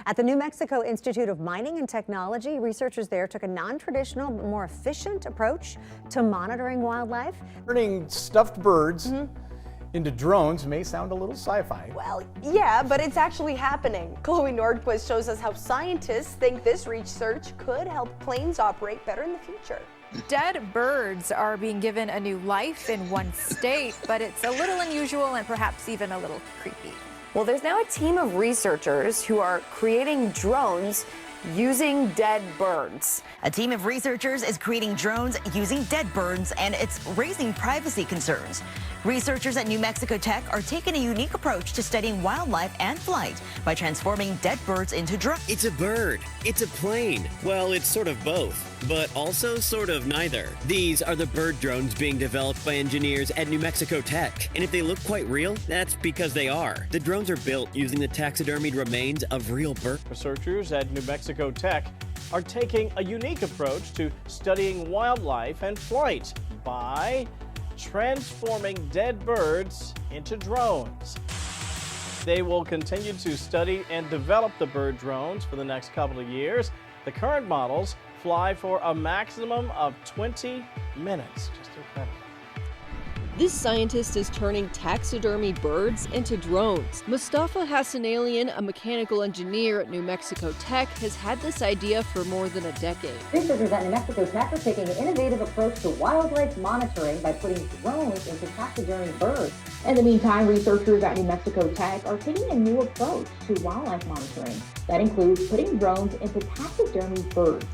At the New Mexico Institute of Mining and Technology, researchers there took a non-traditional, more efficient approach to monitoring wildlife. Turning stuffed birds into drones may sound a little sci-fi. Well, yeah, but it's actually happening. Chloe Nordquist shows us how scientists think this research could help planes operate better in the future. Dead birds are being given a new life in one state, but it's a little unusual and perhaps even a little creepy. Well, there's now a team of researchers who are creating drones using dead birds. A team of researchers is creating drones using dead birds, and it's raising privacy concerns. Researchers at New Mexico Tech are taking a unique approach to studying wildlife and flight by transforming dead birds into drones. It's a bird. It's a plane. Well, it's sort of both, but also sort of neither. These are the bird drones being developed by engineers at New Mexico Tech. And if they look quite real, that's because they are. The drones are built using the taxidermied remains of real birds. Researchers at New Mexico Tech are taking a unique approach to studying wildlife and flight by transforming dead birds into drones. They will continue to study and develop the bird drones for the next couple of years. The current models fly for a maximum of 20 minutes. Just incredible. This scientist is turning taxidermy birds into drones. Mustafa Hassanalian, a mechanical engineer at New Mexico Tech, has had this idea for more than a decade. Researchers at New Mexico Tech are taking an innovative approach to wildlife monitoring by putting drones into taxidermy birds. In the meantime, researchers at New Mexico Tech are taking a new approach to wildlife monitoring. That includes putting drones into taxidermy birds.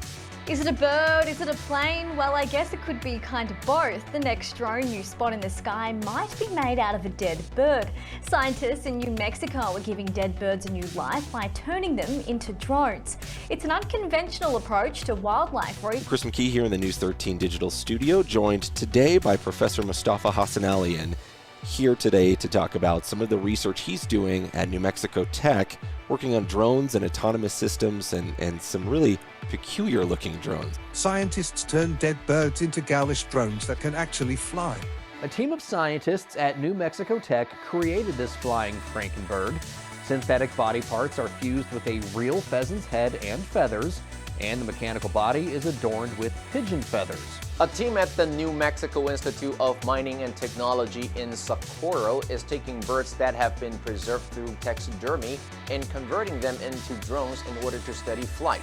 Is it a bird? Is it a plane? Well, I guess it could be kind of both. The next drone you spot in the sky might be made out of a dead bird. Scientists in New Mexico are giving dead birds a new life by turning them into drones. It's an unconventional approach to wildlife. Chris McKee here in the News 13 Digital Studio, joined today by Professor Mustafa Hassanalian, here today to talk about some of the research he's doing at New Mexico Tech, working on drones and autonomous systems and some really peculiar looking drones. Scientists turn dead birds into ghoulish drones that can actually fly. A team of scientists at New Mexico Tech created this flying Frankenbird. Synthetic body parts are fused with a real pheasant's head and feathers, and the mechanical body is adorned with pigeon feathers. A team at the New Mexico Institute of Mining and Technology in Socorro is taking birds that have been preserved through taxidermy and converting them into drones in order to study flight.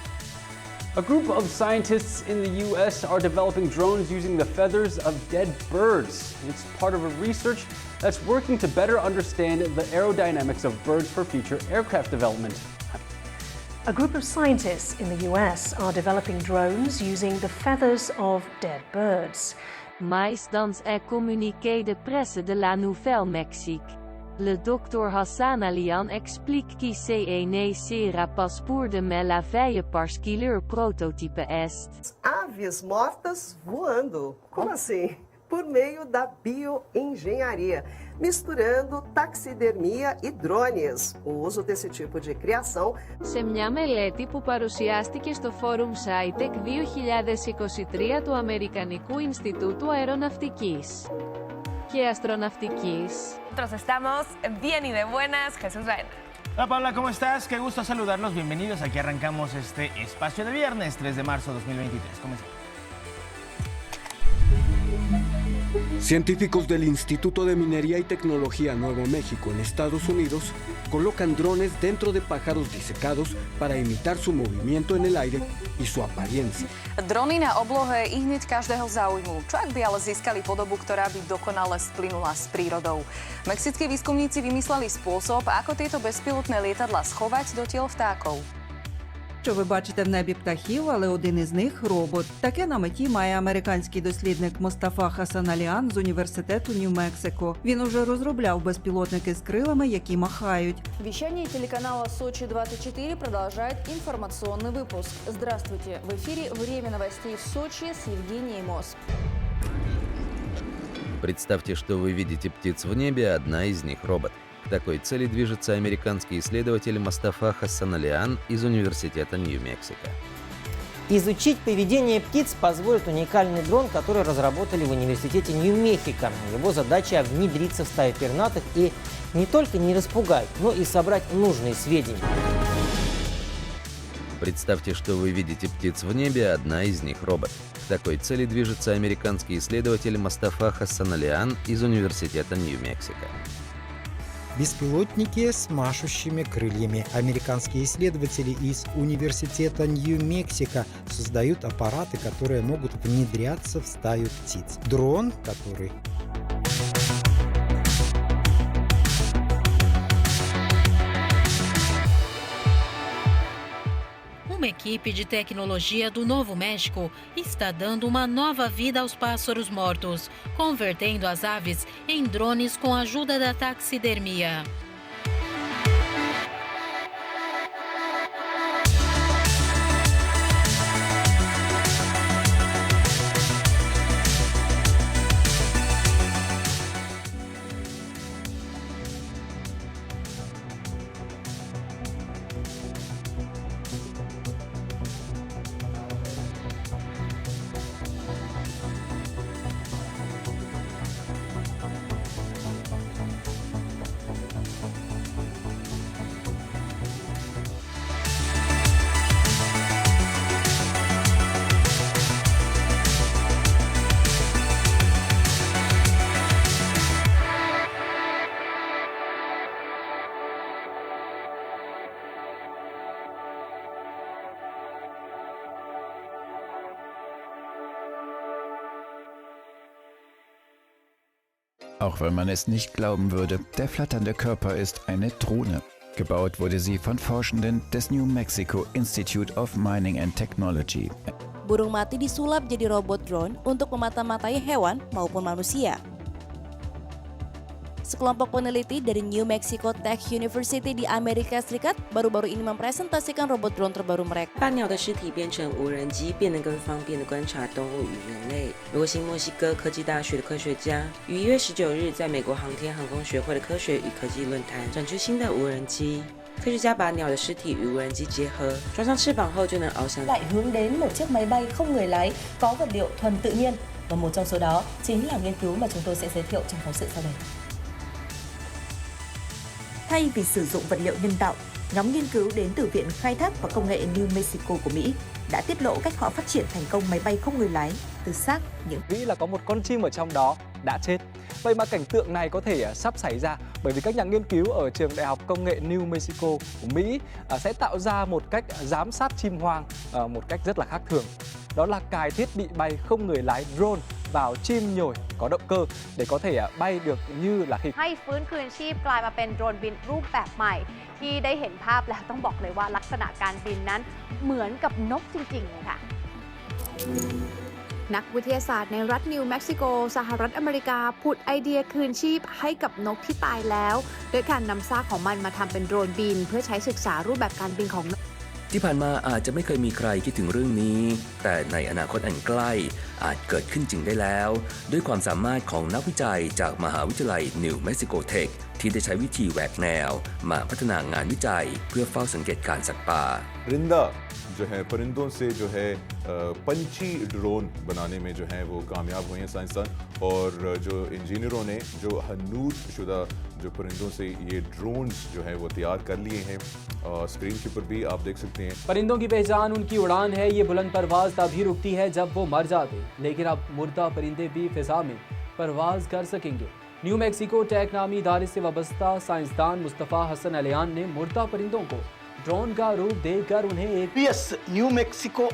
A group of scientists in the U.S. are developing drones using the feathers of dead birds. It's part of a research that's working to better understand the aerodynamics of birds for future aircraft development. A group of scientists in the US are developing drones using the feathers of dead birds. Mais dans un communiqué de presse de la Nouvelle-Mexique, le Dr Hassanalian explique que se ne sera pas pour de la veille parce que leur prototype est. Aves mortas voando. Como assim? Por meio da bioengenharia, misturando taxidermia e drones. O uso desse tipo de criação. Σε μια μελέτη που παρουσιάστηκε στο Forum SciTech 2023 του Αμερικανικού Ινστιτούτου Αεροναυτικής και Αστronαυτικής. Nosotros estamos bien y de buenas, Jesús Baena. Hola Paula, ¿cómo estás? Qué gusto saludarlos. Bienvenidos. Aquí arrancamos este espacio de viernes 3 de marzo de 2023. Comenzamos. Científicos del Instituto de Minería y Tecnología Nuevo México en Estados Unidos colocan drones dentro de pájaros disecados para imitar su movimiento en el aire y su apariencia. Drony na oblohe i hneď každého zaujmú. Čo ak by ale získali podobu, ktorá by dokonale splynula s prírodou? Mexickí výskumníci vymysleli spôsob, ako tieto bezpilotné lietadlá schovať do tiel vtákov. Що ви бачите в небі птахів, але один із них – робот. Таке на меті має американський дослідник Мустафа Хасаналіан з університету Нью-Мексико. Він уже розробляв безпілотники з крилами, які махають. Вещание телеканала «Сочи-24» продолжает информационный выпуск. Здравствуйте! В эфире «Время новостей в Сочи» с Евгенией Мос. Представьте, что вы видите птиц в небе, одна из них – робот. К такой цели движется американский исследователь Мустафа Хасаналиан из Университета Нью-Мексико. Изучить поведение птиц позволит уникальный дрон, который разработали в Университете Нью-Мехико. Его задача – внедриться в стаю пернатых и не только не распугать, но и собрать нужные сведения. Представьте, что вы видите птиц в небе, одна из них робот. К такой цели движется американский исследователь Мустафа Хассаналиан из Университета Нью-Мексико. Беспилотники с машущими крыльями. Американские исследователи из Университета Нью-Мексико создают аппараты, которые могут внедряться в стаю птиц. Дрон, который... Uma equipe de tecnologia do Novo México está dando uma nova vida aos pássaros mortos, convertendo as aves em drones com a ajuda da taxidermia. Auch wenn man es nicht glauben würde, der flatternde Körper ist eine Drohne. Gebaut wurde sie von Forschenden des New Mexico Institute of Mining and Technology. Burung mati disulap jadi robot drone untuk memata-matai hewan maupun manusia. Sekelompok peneliti dari New Mexico Tech University di Amerika Serikat baru-baru ini mempresentasikan robot drone terbaru mereka. 把鸟的尸体变成无人机，变得更方便地观察动物与人类。美国新墨西哥科技大学的科学家于1月19日在美国航天航空学会的科學與科技論壇展出新的無人機。科學家把鳥的屍體與無人機結合，裝上翅膀後就能翱翔。 lại hướng đến một chiếc máy bay không người lái có vật liệu thuần tự nhiên, và một trong số đó chính là nghiên cứu mà chúng tôi sẽ giới thiệu trong phóng sự sau đây. Thay vì sử dụng vật liệu nhân tạo, nhóm nghiên cứu đến từ Viện Khai thác và Công nghệ New Mexico của Mỹ đã tiết lộ cách họ phát triển thành công máy bay không người lái từ xác những... Nghĩ là có một con chim ở trong đó đã chết. Vậy mà cảnh tượng này có thể sắp xảy ra bởi vì các nhà nghiên cứu ở trường Đại học Công nghệ New Mexico của Mỹ sẽ tạo ra một cách giám sát chim hoang một cách rất là khác thường. Đó là cài thiết bị bay không người lái drone vào chim nhồi có động cơ để có thể bay được như là khi ให้ฟื้นคืนชีพกลายมาเป็นโดรนบินรูปแบบใหม่ที่ได้เห็นภาพแล้วต้องบอกเลยว่าลักษณะการบินนั้นเหมือนกับนกจริงๆเลยค่ะ นักวิทยาศาสตร์ในรัฐนิวเม็กซิโกสหรัฐอเมริกาผุดไอเดียคืนชีพให้กับนกที่ตายแล้วโดยการนำซากของมันมาทำเป็นโดรนบินเพื่อใช้ศึกษารูปแบบการบินของ ที่ผ่านมาอาจจะไม่เคยมีใครคิดถึงเรื่องนี้แต่ในอนาคตอันใกล้อาจเกิดขึ้นจริงได้แล้วด้วยความสามารถของนักวิจัยจากมหาวิทยาลัยนิวเม็กซิโกเทคที่ได้ใช้วิธีแหวกแนวมาพัฒนางานวิจัยเพื่อเฝ้าสังเกตการสัตว์ป่า जो है परिंदों से जो है पंछी drone बनाने में जो है वो कामयाब हुए हैं साइंसदान और जो इंजीनियरों ने जो हनूद शुदा जो परिंदों से ये ड्रोन्स जो है वो तैयार कर लिए हैं स्क्रीन के ऊपर भी आप देख सकते हैं। परिंदों की पहचान उनकी उड़ान है। ये बुलंद परवाज तभी रुकती है जब वो मर जाते, लेकिन अब मुर्दा परिंदे भी फिजा में परवाज कर सकेंगे। न्यू मैक्सिको टेक नामी इदारे से वाबस्ता साइंसदान मुस्तफ़ा हसनलियान ने मुर्दा परिंदों को ड्रोन का रूप देकर उन्हें एक New Mexico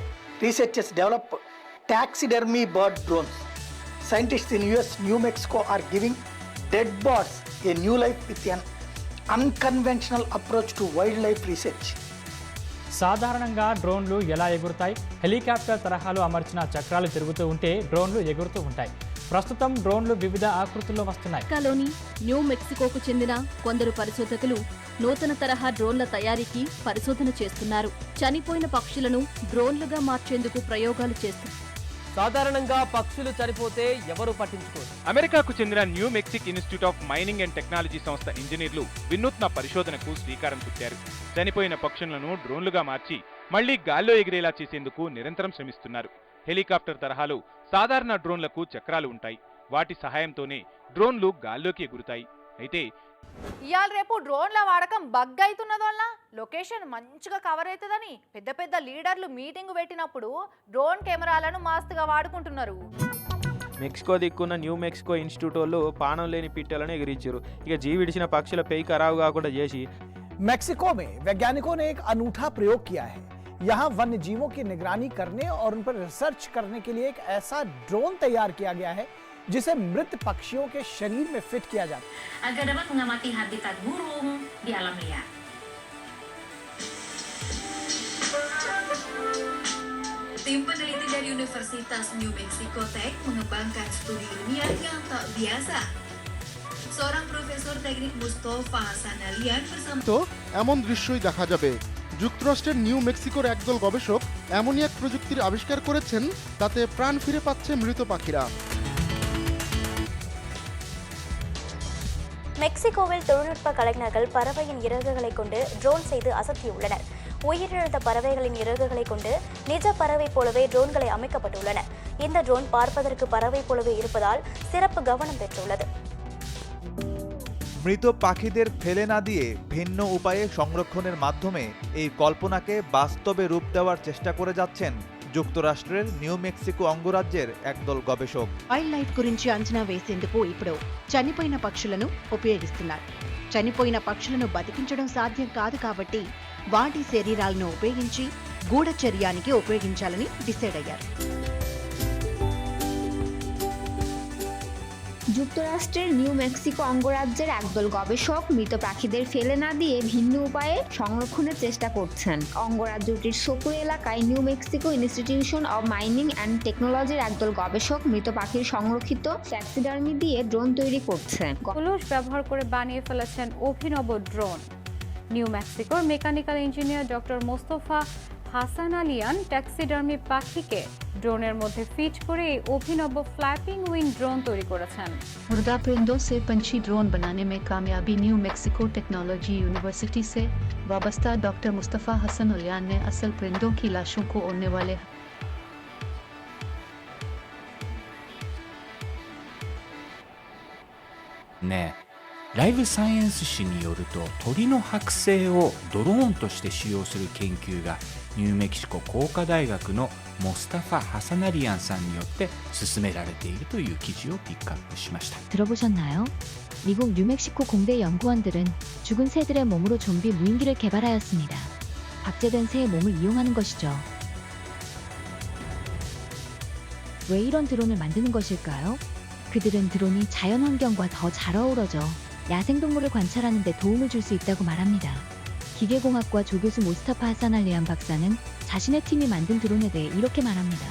researchers develop taxidermy bird drones. Scientists in US, New Mexico are giving dead birds a new life with an unconventional approach to wildlife research. సాధారణంగా డ్రోన్లు ఎలా ఎగురుతాయి? హెలికాప్టర్ తరహాలో అమర్చిన చక్రాలు తిరుగుతూ ఉంటే డ్రోన్లు ఎగురుతూ ఉంటాయి. ప్రస్తుతం డ్రోన్లు వివిధ ఆకృతుల్లో వస్తున్నాయి. అమెరికాలోని న్యూ మెక్సికోకు చెందిన కొందరు పరిశోధకులు నూతన తరహా డ్రోన్ల తయారీకి పరిశోధన చేస్తున్నారు. చనిపోయిన పక్షులను డ్రోన్లుగా మార్చేందుకు ప్రయోగాలు చేస్తున్నారు. సాధారణంగా పక్షులు చనిపోతే ఎవరు పట్టించుకోరు. అమెరికాకు చెందిన New Mexico Institute of Mining and Technology సంస్థ ఇంజనీర్లు వినూత్న పరిశోధనకు శ్రీకారం చుట్టారు. చనిపోయిన పక్షులను డ్రోన్లుగా మార్చి మళ్లీ గాల్లో ఎగిరేలా చేసేందుకు నిరంతరం శ్రమిస్తున్నారు. హెలికాప్టర్ తరహాలో సాధారణ డ్రోన్లకు చక్రాలు ఉంటాయి. వాటి సహాయంతోనే డ్రోన్లు గాల్లోకి ఎగురుతాయి. అయితే ఇవాళ రేపు డ్రోన్ల వాడకం బగ్ అవుతున్నది వల్ల లొకేషన్ మంచిగా కవర్ అవుతుందని పెద్ద పెద్ద లీడర్లు మీటింగ్ పెట్టినప్పుడు డ్రోన్ కెమెరాలను మస్తుగా వాడుకుంటున్నారు. మెక్సికో దిక్కున్న న్యూ మెక్సికో ఇన్స్టిట్యూట్ వాళ్ళు పానం లేని పిట్టలను ఎగిరించారు. ఇక జీవిడిచిన పక్షుల పెయి ఖరాబు కాకుండా చేసి मेक्सिको में वैज्ञानिकों ने एक अनूठा प्रयोग किया है. यहाँ वन्य जीवों की निगरानी करने और उन पर रिसर्च करने के लिए एक ऐसा ड्रोन तैयार किया गया है जिसे मृत पक्षियों के शरीर में फिट किया जाता है agar dapat mengamati habitat burung di alam liar. Tim peneliti dari Universitas New Mexico Tech mengembangkan studi ilmiah yang tak biasa. Seorang profesor teknik Mustafa Hasanalian bersama তো এমন দৃশ্যই দেখা যাবে। যুক্তরাষ্ট্রের নিউ মেক্সিকোর একদল গবেষক এমনই এক প্রযুক্তির আবিষ্কার করেছেন তাতে প্রাণ ফিরে পাচ্ছে মৃত পাখিরা। மெக்சிகோவில் தொழில்நுட்ப கலைஞர்கள் பறவையின் இறகுகளை கொண்டு ட்ரோன் செய்து அசத்தியுள்ளனர். உயிரிழந்த பறவைகளின் இறகுகளை கொண்டு நிஜ பறவை போலவே ட்ரோன்களை அமைக்கப்பட்டுள்ளன. இந்த ட்ரோன் பார்ப்பதற்கு பறவை போலவே இருப்பதால் சிறப்பு கவனம் பெற்றுள்ளது. মৃত পাখিদের ফেলে না দিয়ে ভিন্ন উপায়ে সংরক্ষণের মাধ্যমে এই কল্পনাকে বাস্তবে রূপ দেওয়ার চেষ্টা করে যাচ্ছেন যুক্তরাষ্ট্রের নিউ মেক্সিকো অঙ্গরাজ্যের একদল গবেষক। వైల్డ్ లైఫ్ గురించి అంచనా వేసేందుకు ఇప్పుడు చనిపోయిన పక్షులను ఉపయోగిస్తున్నారు. చనిపోయిన పక్షులను బతికించడం సాధ్యం కాదు కాబట్టి వాటి శరీరాలను ఉపయోగించి గూఢచర్యానికి ఉపయోగించాలని డిసైడ్ అయ్యారు. যুক্তরাষ্ট্রের নিউ মেক্সিকো অঙ্গরাজ্যের একদল গবেষক মৃত পাখিদের ফেলে না দিয়ে ভিন্ন উপায়ে সংরক্ষণের চেষ্টা করছেন। অঙ্গরাজ্যটির সক্রিয় এলাকায় new Mexico institution of mining and টেকনোলজির একদল গবেষক মৃত পাখির সংরক্ষিত ট্যাক্সিডার্মি দিয়ে ড্রোন তৈরি করছে। কলস ব্যবহার করে বানিয়ে ফেলেছেন অভিনব ড্রোন। নিউ মেক্সিকোর mechanical engineer doctor Mostafa Hassanalian taxidermy পাখিকে ड्रोनेर मध्य फिट करे अभिनव फ्लैपिंग विंग ड्रोन तैयार करेছেন। मुर्दा परिंदों से पंछी ड्रोन बनाने में कामयाबी न्यू मेक्सिको टेक्नोलॉजी यूनिवर्सिटी से वाबस्ता डॉक्टर मुस्तफ़ा हसनलियान ने असल परिंदों की लाशों को उड़ने वालेねライブサイエンス誌によると鳥の剥製をドローンとして使用する研究がニューメキシコ工科大学のモスタファ・ハサナリアンさんによって進められているという記事をピックアップしました。 들어보셨나요? 미국 뉴멕시코 공대 연구원들은 죽은 새들의 몸으로 좀비 무인기를 개발하였습니다. 박제된 새의 몸을 이용하는 것이죠. 왜 이런 드론을 만드는 것일까요? 그들은 드론이 자연환경과 더 잘 어우러져 야생동물을 관찰하는 데 도움을 줄 수 있다고 말합니다. 기계공학과 조교수 모스타파 하산알리안 박사는 자신의 팀이 만든 드론에 대해 이렇게 말합니다.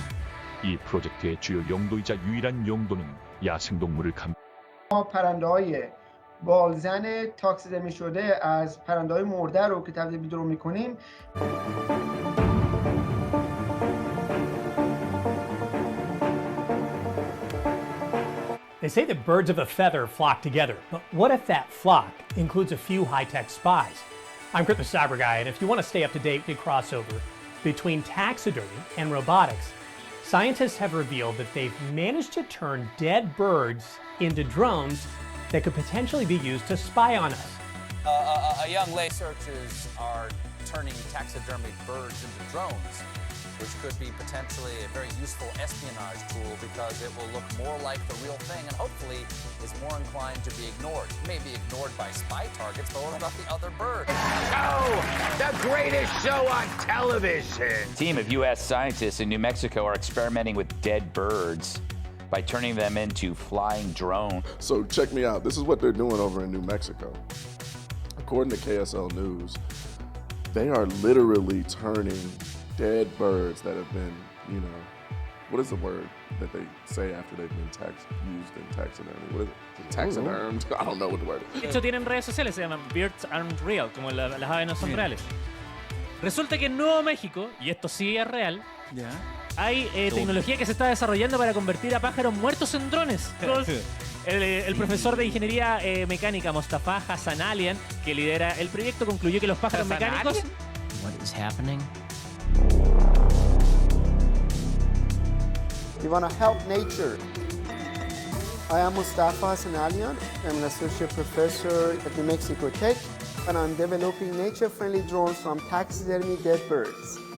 이 프로젝트의 주요 용도이자 유일한 용도는 야생동물을 ما پرنده‌های بالزن تاکسیدرمی شده از پرنده‌های مرده رو که تبدیل به درون می‌کنیم. They say that birds of a feather flock together, but what if that flock includes a few high-tech spies? I'm Kurt the Cyber Guy, and if you want to stay up to date with the crossover between taxidermy and robotics, scientists have revealed that they've managed to turn dead birds into drones that could potentially be used to spy on us. A young lady researchers are turning taxidermy birds into drones, which could be potentially a very useful espionage tool because it will look more like the real thing and hopefully is more inclined to be ignored. It may be ignored by spy targets, but what about the other birds? Oh, the greatest show on television! A team of U.S. scientists in New Mexico are experimenting with dead birds by turning them into flying drones. So check me out. This is what they're doing over in New Mexico. According to KSL News, they are literally turning dead birds that have been, what is the word that they say after they've been used in taxidermy? What is it? Taxidermed? I don't know what the word is. De hecho, tienen redes sociales, se llaman Birds Aren't Real, como las aves no son reales. Resulta que en Nuevo México, y esto sí es real, hay tecnología que se está desarrollando para convertir a pájaros muertos en drones. El profesor de ingeniería mecánica Mostafa Hasanalian, que lidera el proyecto, concluyó que los pájaros mecánicos... What is happening? We want to help nature. I am Mustafa Hassanalian. I'm an associate professor at New Mexico Tech, and I'm developing nature-friendly drones from taxidermy dead birds.